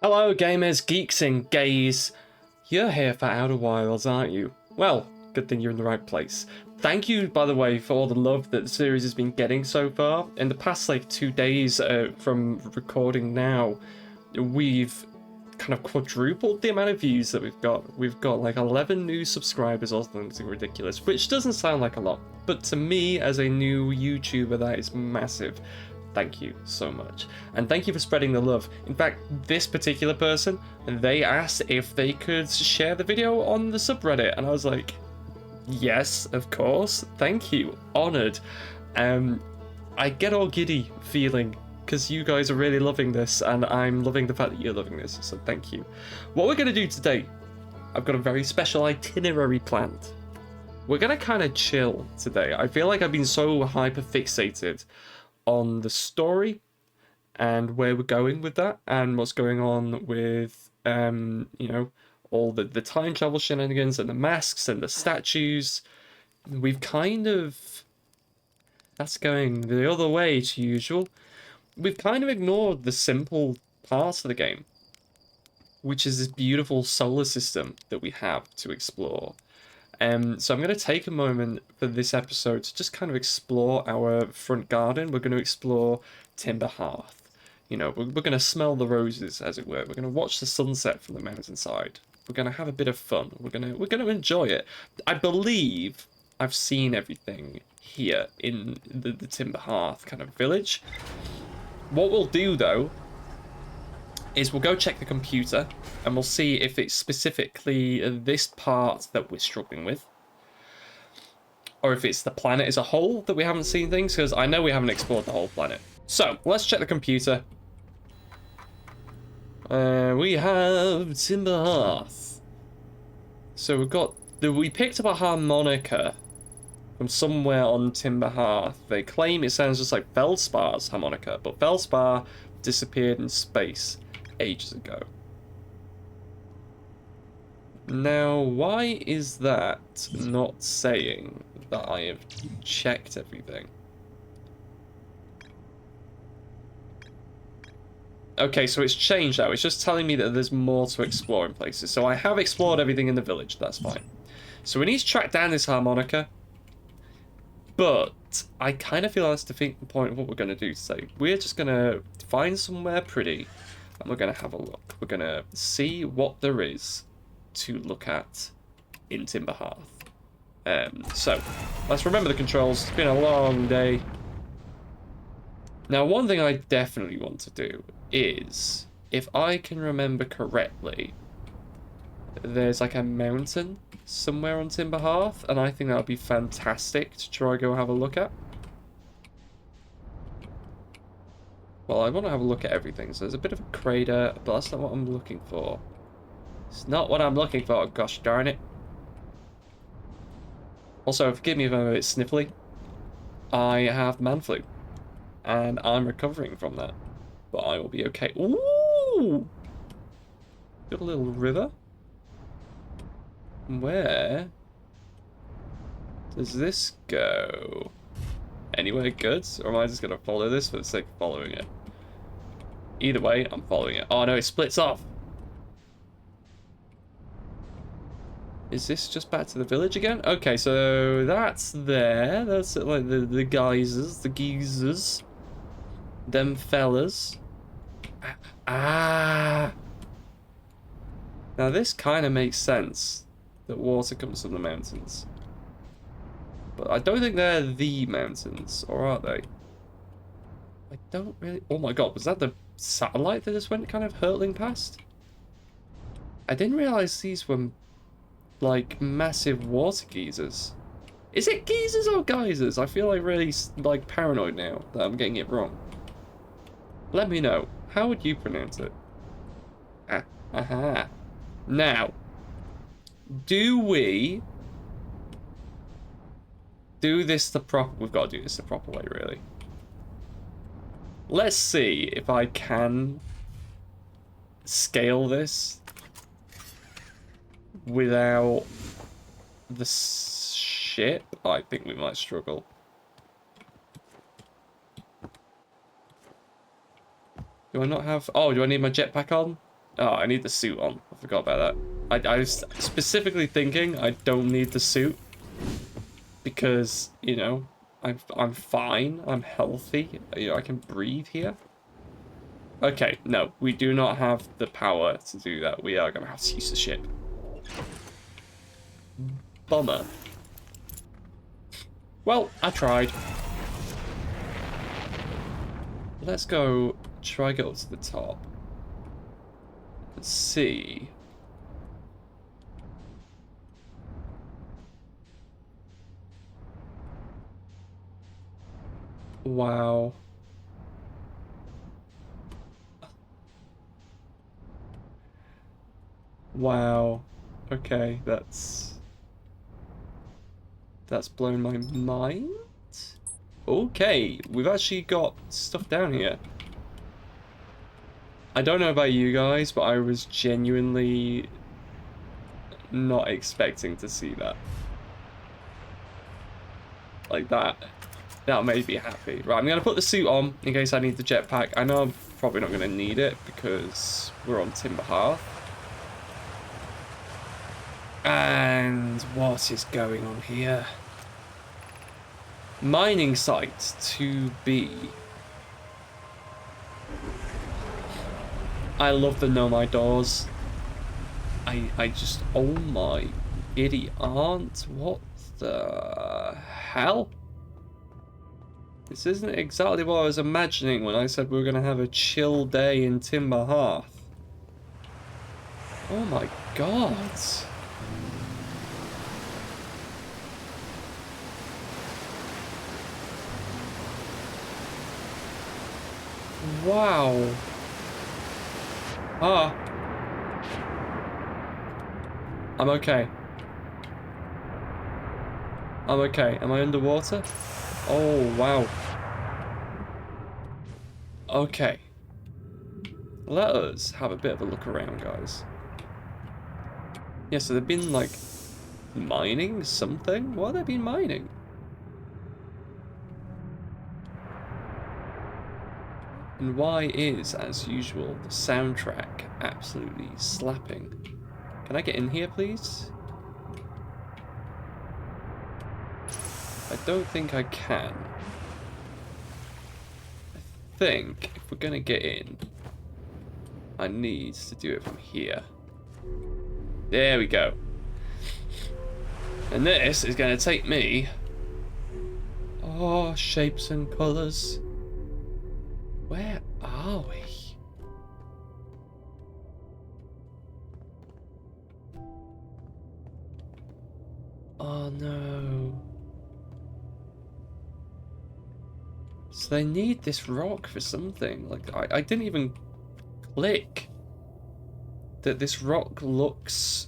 Hello gamers, geeks and gays. You're here for Outer Wilds, aren't you? Well, good thing you're in the right place. Thank you, by the way, for all the love that the series has been getting so far. In the past, 2 days from recording now, we've kind of quadrupled the amount of views that we've got. We've got 11 new subscribers or something ridiculous, which doesn't sound like a lot. But to me, as a new YouTuber, that is massive. Thank you so much. And thank you for spreading the love. In fact, this particular person, they asked if they could share the video on the subreddit. And I was like, yes, of course. Thank you. Honored. I get all giddy feeling because you guys are really loving this and I'm loving the fact that you're loving this. So thank you. What we're going to do today, I've got a very special itinerary planned. We're going to kind of chill today. I feel like I've been so hyper fixated on the story and where we're going with that and what's going on with you know, all the time travel shenanigans and the masks and the statues. We've kind of, that's going the other way to usual. We've kind of ignored the simple parts of the game, which is this beautiful solar system that we have to explore. So I'm going to take a moment for this episode to just kind of explore our front garden. We're going to explore Timber Hearth. You know, we're going to smell the roses, as it were. We're going to watch the sunset from the mountainside. We're going to have a bit of fun. We're going to enjoy it. I believe I've seen everything here in the Timber Hearth kind of village. What we'll do, though, is we'll go check the computer and we'll see if it's specifically this part that we're struggling with, or if it's the planet as a whole that we haven't seen things, because I know we haven't explored the whole planet. So let's check the computer. We have Timber Hearth. So we picked up a harmonica from somewhere on Timber Hearth. They claim it sounds just like Feldspar's harmonica, but Feldspar disappeared in space ages ago. Now, why is that not saying that I have checked everything? Okay, so it's changed now. It's just telling me that there's more to explore in places. So I have explored everything in the village. That's fine. So we need to track down this harmonica. But I kind of feel that's defeating the point of what we're going to do today. We're just going to find somewhere pretty and we're going to have a look. We're going to see what there is to look at in Timber Hearth. So, let's remember the controls. It's been a long day. Now, one thing I definitely want to do is, if I can remember correctly, there's a mountain somewhere on Timber Hearth, and I think that would be fantastic to try go have a look at. Well, I want to have a look at everything. So there's a bit of a crater, but that's not what I'm looking for. It's not what I'm looking for, gosh darn it. Also, forgive me if I'm a bit sniffly. I have man flu, and I'm recovering from that. But I will be okay. Ooh! Got a little river. Where does this go? Anywhere good? Or am I just going to follow this for the sake of following it? Either way, I'm following it. Oh no, it splits off. Is this just back to the village again? Okay, so that's there. That's like the geysers, the geezers. Them fellas. Ah! Now this kind of makes sense. That water comes from the mountains. But I don't think they're the mountains, or are they? I don't really... Oh my god, was that the satellite that just went kind of hurtling past? I didn't realize these were, massive water geysers. Is it geysers or geysers? I feel really, paranoid now that I'm getting it wrong. Let me know. How would you pronounce it? Aha. Now, do we do this the proper... We've got to do this the proper way, really. Let's see if I can scale this without the ship. I think we might struggle. Do I not have... Oh, do I need my jetpack on? Oh, I need the suit on. I forgot about that. I was specifically thinking I don't need the suit because, you know, I'm fine. I'm healthy. You know, I can breathe here. Okay, no, we do not have the power to do that. We are going to have to use the ship. Bummer. Well, I tried. Let's go try get up to the top. Let's see. Wow. Wow. Okay, that's blown my mind. Okay, we've actually got stuff down here. I don't know about you guys, but I was genuinely not expecting to see that. Like that made me happy. Right, I'm going to put the suit on in case I need the jetpack. I know I'm probably not going to need it because we're on Timber Hearth. And what is going on here? Mining site 2B. I love the nomad doors. I just, oh my giddy aunt, what the hell? This isn't exactly what I was imagining when I said we were going to have a chill day in Timber Hearth. Oh my god. Wow. Ah. I'm okay. I'm okay. Am I underwater? Oh, wow. Okay. Let us have a bit of a look around, guys. Yeah, so they've been, like, mining something? What have they been mining? And why is, as usual, the soundtrack absolutely slapping? Can I get in here, please? I don't think I can. I think if we're gonna get in, I need to do it from here. There we go. And this is gonna take me... Oh, shapes and colours. Where are we? Oh no. So they need this rock for something. Like, I didn't even click that this rock looks...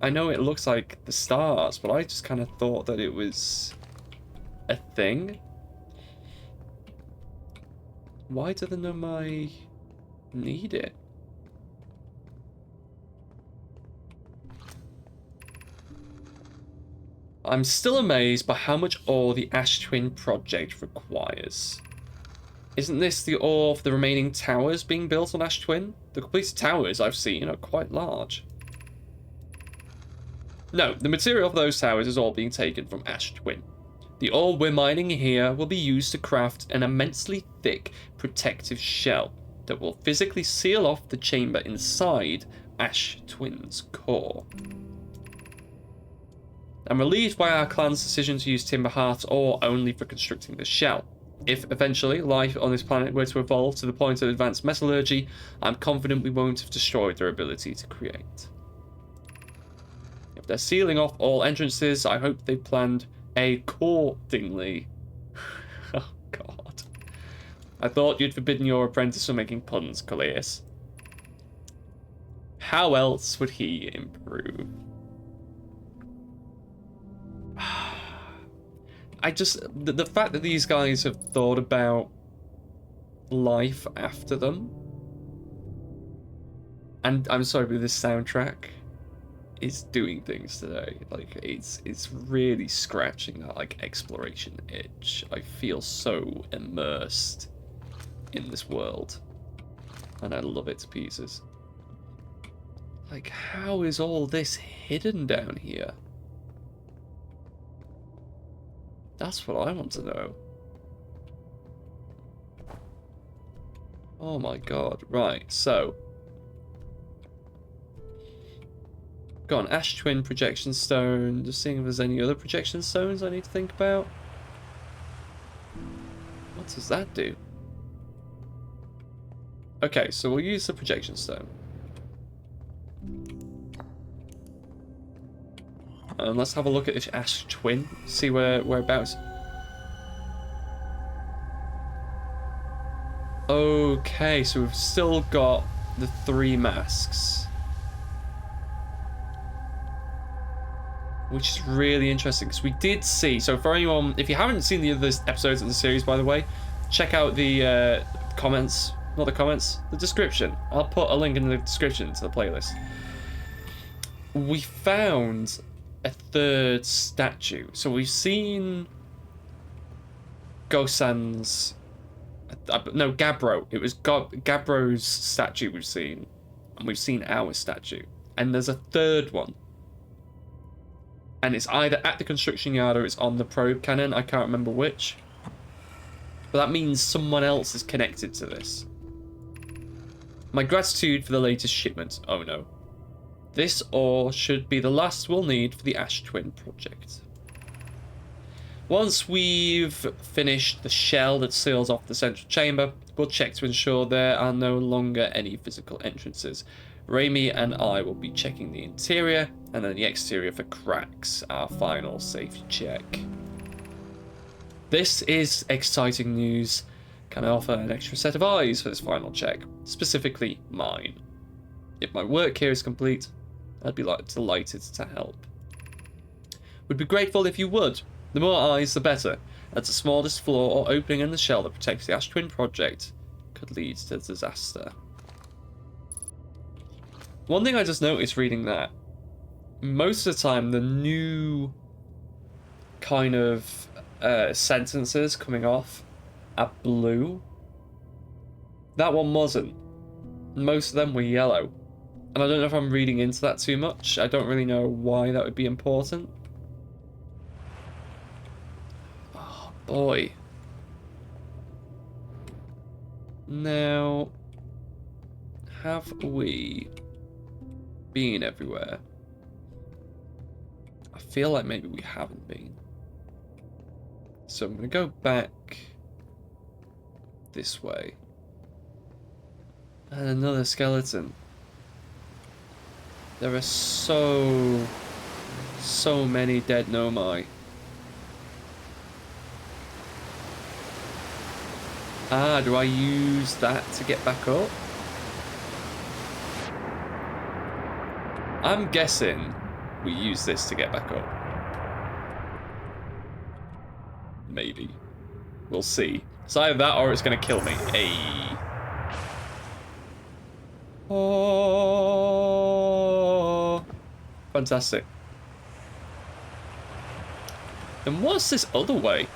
I know it looks like the stars, but I just kind of thought that it was a thing. Why do the Nomai need it? I'm still amazed by how much ore the Ash Twin project requires. Isn't this the ore of the remaining towers being built on Ash Twin? The completed towers I've seen are quite large. No, the material of those towers is all being taken from Ash Twin. The ore we're mining here will be used to craft an immensely thick protective shell that will physically seal off the chamber inside Ash Twin's core. I'm relieved by our clan's decision to use Timber Hearth ore only for constructing the shell. If eventually life on this planet were to evolve to the point of advanced metallurgy, I'm confident we won't have destroyed their ability to create. If they're sealing off all entrances, I hope they planned accordingly. Oh god. I thought you'd forbidden your apprentice from making puns, Calais. How else would he improve? I just... The fact that these guys have thought about life after them, and I'm sorry, but this soundtrack is doing things today. Like, it's really scratching that, like, exploration itch. I feel so immersed in this world, and I love it to pieces. Like, how is all this hidden down here? That's what I want to know. Oh my god. Right, so. Got an Ash Twin projection stone. Just seeing if there's any other projection stones I need to think about. What does that do? Okay, so we'll use the projection stone. And let's have a look at this Ash Twin. See whereabouts. Okay, so we've still got the 3 masks. Which is really interesting, because we did see... So for anyone... If you haven't seen the other episodes of the series, by the way, check out the comments... Not the comments, the description. I'll put a link in the description to the playlist. We found a 3rd statue. So we've seen... Gosan's... No, Gabbro. It was Gabbro's statue we've seen. And we've seen our statue. And there's a 3rd one. And it's either at the construction yard or it's on the probe cannon. I can't remember which. But that means someone else is connected to this. My gratitude for the latest shipment. Oh no. This ore should be the last we'll need for the Ash Twin project. Once we've finished the shell that seals off the central chamber, we'll check to ensure there are no longer any physical entrances. Raimi and I will be checking the interior and then the exterior for cracks, our final safety check. This is exciting news. Can I offer an extra set of eyes for this final check? Specifically, mine. If my work here is complete, I'd be delighted to help. Would be grateful if you would. The more eyes, the better, as the smallest flaw or opening in the shell that protects the Ash Twin project could lead to disaster. One thing I just noticed reading that, most of the time the new kind of sentences coming off are blue. That one wasn't. Most of them were yellow. And I don't know if I'm reading into that too much. I don't really know why that would be important. Oh boy. Now, have we been everywhere? I feel like maybe we haven't been. So I'm going to go back this way. And another skeleton. There are so many dead Nomai. Ah, do I use that to get back up? I'm guessing we use this to get back up. Maybe. We'll see. It's either that or it's going to kill me. Ayy. Oh. Fantastic. And what's this other way?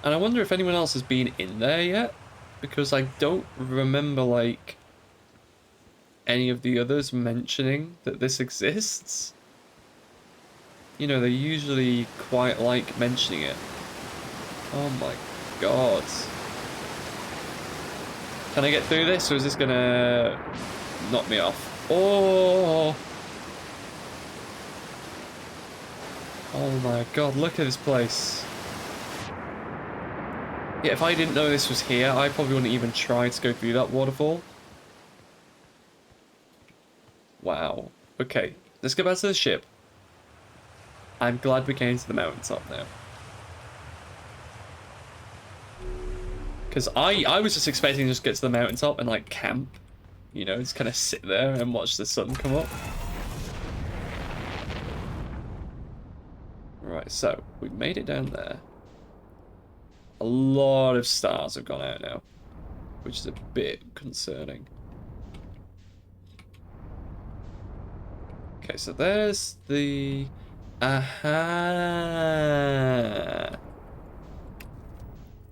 And I wonder if anyone else has been in there yet, because I don't remember, like, any of the others mentioning that this exists. You know, they usually quite like mentioning it. Oh my god. Can I get through this, or is this gonna knock me off? Oh! Oh my god, look at this place. Yeah, if I didn't know this was here, I probably wouldn't even try to go through that waterfall. Wow. Okay, let's go back to the ship. I'm glad we came to the mountaintop now. Because I was just expecting to just get to the mountaintop and, like, camp. You know, just kind of sit there and watch the sun come up. Right, so, we've made it down there. A lot of stars have gone out now, which is a bit concerning. Okay, so there's the... Aha!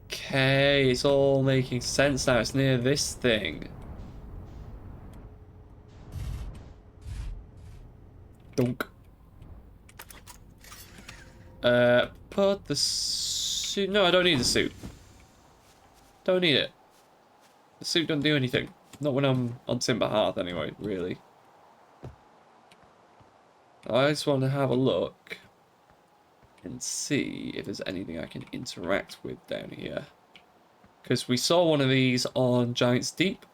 Okay, it's all making sense now. It's near this thing. Dunk. Put the suit... No, I don't need the suit. Don't need it. The suit doesn't do anything. Not when I'm on Timber Hearth, anyway, really. I just want to have a look and see if there's anything I can interact with down here. Because we saw one of these on Giant's Deep,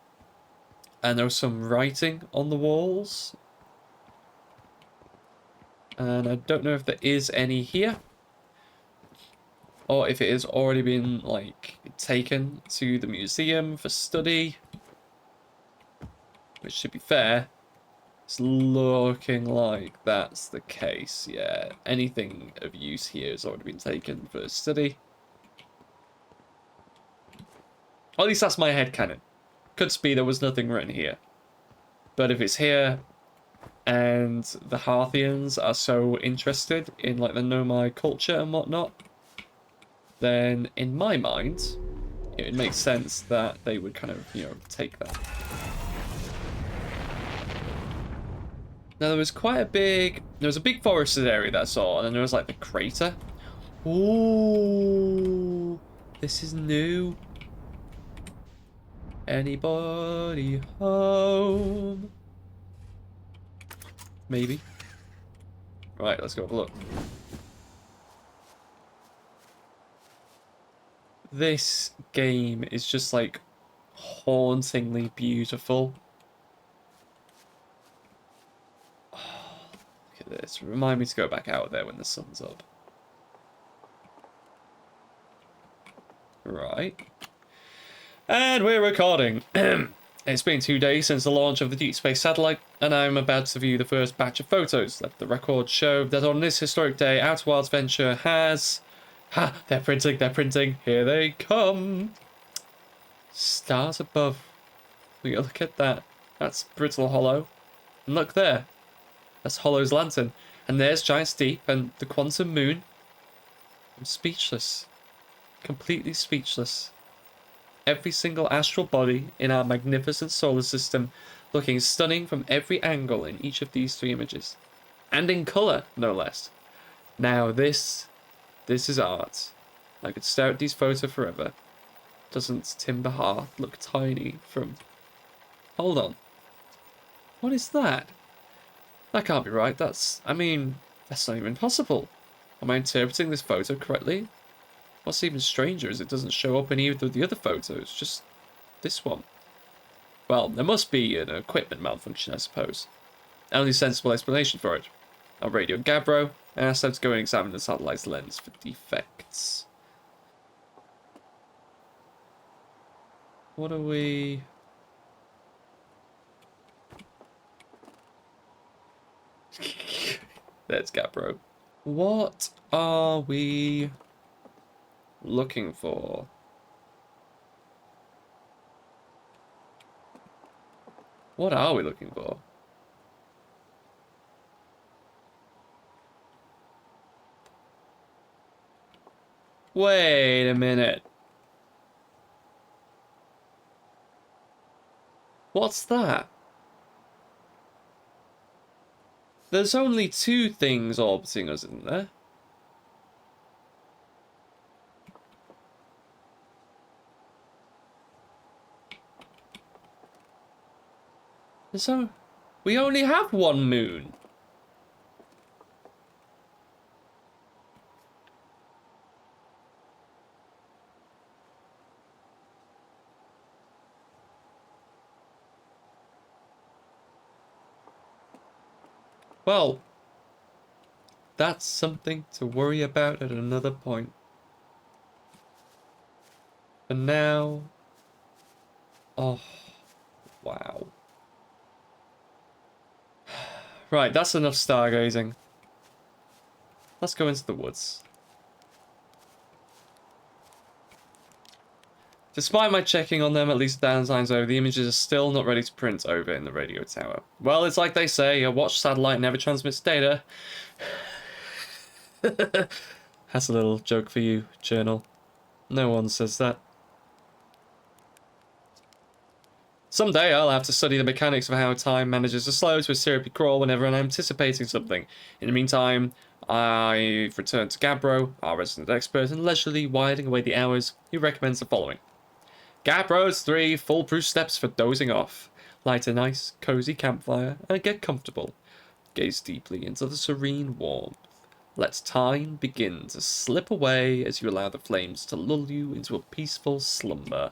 and there was some writing on the walls. And I don't know if there is any here, or if it has already been, like, taken to the museum for study. Which, to be fair, it's looking like that's the case, yeah. Anything of use here has already been taken for study. Or at least that's my headcanon. Could be there was nothing written here. But if it's here, and the Hearthians are so interested in, like, the Nomai culture and whatnot, then, in my mind, it makes sense that they would kind of, you know, take that. Now, there was quite a big... There was a big forested area that I saw, and then there was, like, the crater. Ooh, this is new. Anybody home? Maybe. Right, let's go have a look. This game is just, like, hauntingly beautiful. This. Remind me to go back out there when the sun's up. Right. And we're recording. It's been 2 days since the launch of the Deep Space satellite, and I'm about to view the first batch of photos. Let the record show that on this historic day, Outer Wilds Venture has... Ha! They're printing, they're printing. Here they come. Stars above. Look at that. That's Brittle Hollow. And look there. That's Hollow's lantern. And there's Giant's Deep and the Quantum Moon. I'm speechless. Completely speechless. Every single astral body in our magnificent solar system looking stunning from every angle in each of these 3 images. And in colour, no less. Now this is art. I could stare at these photos forever. Doesn't Timber Hearth look tiny from... Hold on. What is that? That can't be right. That's not even possible. Am I interpreting this photo correctly? What's even stranger is it doesn't show up in either of the other photos, just this one. Well, there must be an equipment malfunction, I suppose. Only sensible explanation for it. I'll radio Gabbro and ask them to go and examine the satellite's lens for defects. What are we... There's Gabbro. What are we looking for? What are we looking for? Wait a minute. What's that? There's only 2 things orbiting us, isn't there? We only have 1 moon. Well, that's something to worry about at another point. For now... Oh, wow. Right, that's enough stargazing. Let's go into the woods. Despite my checking on them at least a thousand times over, the images are still not ready to print over in the radio tower. Well, it's like they say, a watch satellite never transmits data. That's a little joke for you, Journal. No one says that. Someday I'll have to study the mechanics of how time manages to slow to a syrupy crawl whenever I'm anticipating something. In the meantime, I've returned to Gabbro, our resident expert, and leisurely whiling away the hours. He recommends the following. Gabbro's 3 foolproof steps for dozing off. Light a nice, cozy campfire and get comfortable. Gaze deeply into the serene warmth. Let time begin to slip away as you allow the flames to lull you into a peaceful slumber.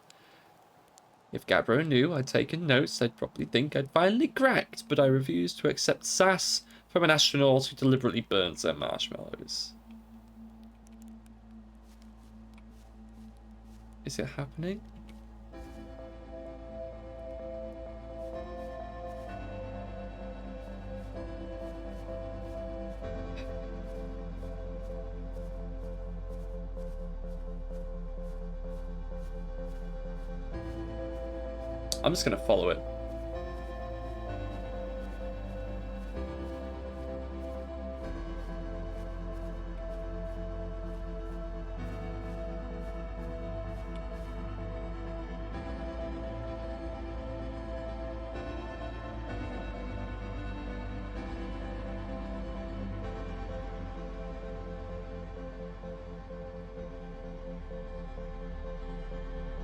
If Gabbro knew I'd taken notes, they'd probably think I'd finally cracked, but I refuse to accept sass from an astronaut who deliberately burns their marshmallows. Is it happening? I'm just going to follow it.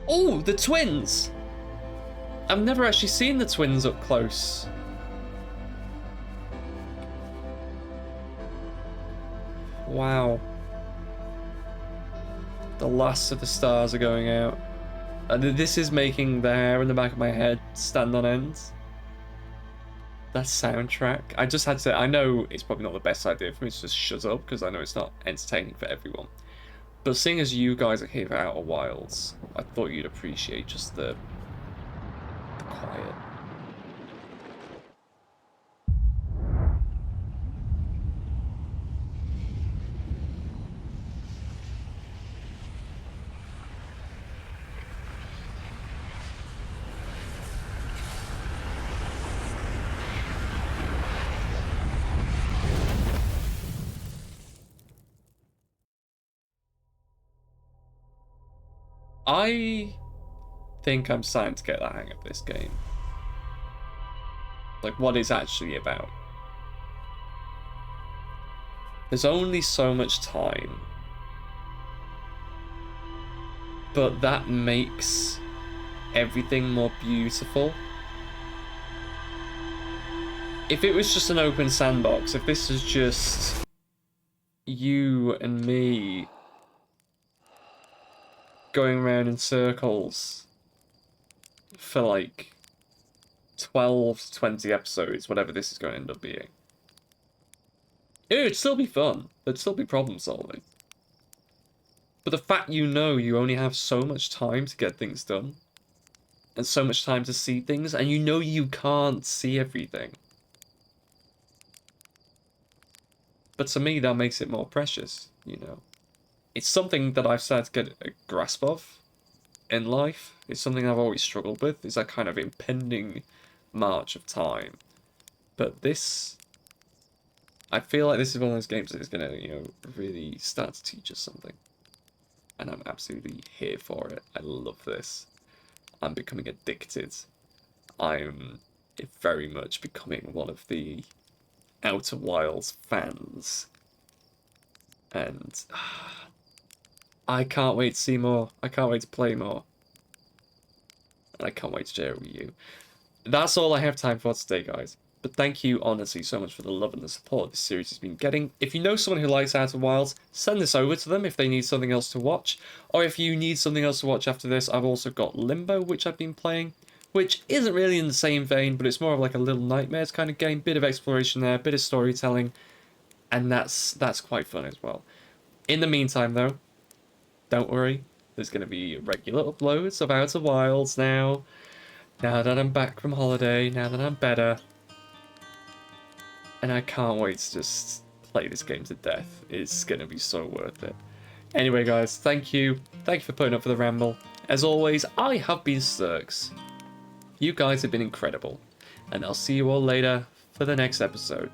Oh, the twins! I've never actually seen the twins up close. Wow. The last of the stars are going out. And this is making the hair in the back of my head stand on end. That soundtrack. I just had to... I know it's probably not the best idea for me to just shut up, because I know it's not entertaining for everyone. But seeing as you guys are here for Outer Wilds, I thought you'd appreciate just the quiet. I think I'm starting to get the hang of this game. Like, what it's actually about. There's only so much time. But that makes everything more beautiful. If it was just an open sandbox, if this was just you and me going around in circles for like 12 to 20 episodes, whatever this is going to end up being, it would still be fun. There'd still be problem solving. But the fact you only have so much time to get things done, and so much time to see things, and you can't see everything. But to me, that makes it more precious, It's something that I've started to get a grasp of in life. It's something I've always struggled with, is that kind of impending march of time. But this, I feel like this is one of those games that is going to, really start to teach us something. And I'm absolutely here for it. I love this. I'm becoming addicted. I'm very much becoming one of the Outer Wilds fans. And I can't wait to see more. I can't wait to play more. And I can't wait to share it with you. That's all I have time for today, guys. But thank you, honestly, so much for the love and the support this series has been getting. If you know someone who likes Outer Wilds, send this over to them if they need something else to watch. Or if you need something else to watch after this, I've also got Limbo, which I've been playing, which isn't really in the same vein, but it's more of like a Little Nightmares kind of game. Bit of exploration there, bit of storytelling, and that's quite fun as well. In the meantime, though, don't worry, there's going to be regular uploads of Outer Wilds now that I'm back from holiday, now that I'm better. And I can't wait to just play this game to death. It's going to be so worth it. Anyway, guys, thank you. Thank you for putting up for the ramble. As always, I have been Sturks. You guys have been incredible. And I'll see you all later for the next episode.